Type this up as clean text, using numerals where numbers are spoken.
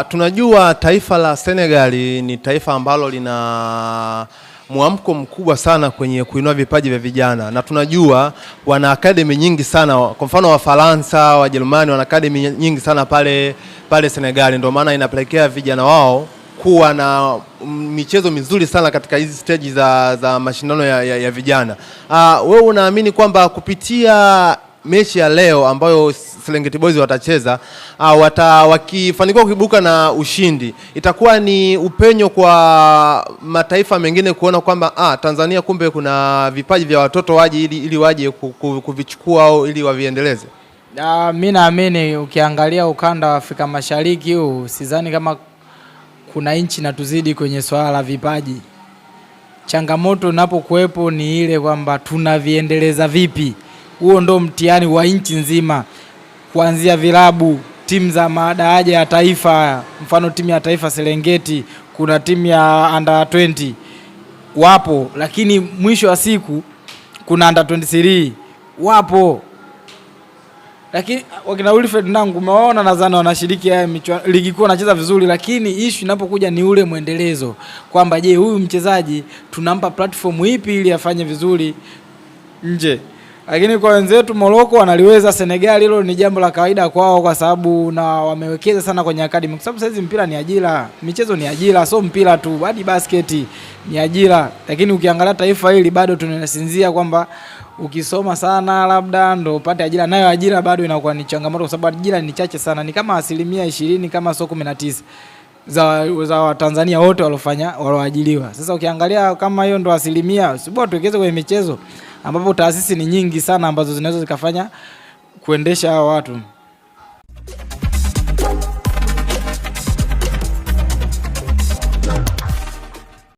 Tunajua taifa la Senegal ni taifa ambalo lina mwamko mkubwa sana kwenye kuinua vipaji vya vijana, na tunajua wana academy nyingi sana. Kwa mfano Wafaransa, Wajerumani wana academy nyingi sana pale Senegal, ndio maana inapelekea vijana wao kuwa na michezo mizuri sana katika hizi stage za mashindano ya vijana. Wewe unaamini kwamba kupitia mechi ya leo ambayo Serengeti Boys watacheza, wakifanikiwa kuibuka na ushindi, itakuwa ni upenyo kwa mataifa mengine kuona kwamba Tanzania kumbe kuna vipaji vya watoto waje ili waje kuvichukua au ili waviendeleze? Mimi naamini ukiangalia ukanda wa Afrika Mashariki huu, sidhani kama kuna nchi na tuzidi kwenye swala la vipaji. Changamoto inapokuwepo ni ile kwamba tunaviendeleza vipi. Huo ndo mtihani wa nchi nzima, kuanzia vilabu, timu za madaraja ya taifa. Mfano timu ya taifa Serengeti, kuna timu ya under 20 wapo, lakini mwisho wa siku kuna under 23 wapo. Lakini wakina Wilfred Nangu umeona, nadhani wanashiriki ligi kuu, wanacheza vizuri, lakini issue inapokuja ni ule muendelezo, kwamba je, huyu mchezaji tunampa platform ipi ili afanye vizuri nje. Lakini kwa wenzetu Morocco wanaliweza, Senegal hilo ni jambo la kawaida kwao, kwa sababu na wamewekeza sana kwenye academy, kwa sababu sasa mpira ni ajira, michezo ni ajira, so mpira tu, hadi basket ni ajira. Lakini ukiangalia taifa hili bado tunasinzia kwamba ukisoma sana labda ndo upate ajira, nayo ajira bado inakuwa ni changamoto, kwa sababu ajira ni chache sana, ni kama 20% kama sio 19 za Tanzania wote walioajiriwa. Sasa ukiangalia kama hiyo ndo 1%, sibwa tuwekeze kwenye michezo ambapo taasisi ni nyingi sana ambazo zinaweza zikafanya kuendesha hao watu.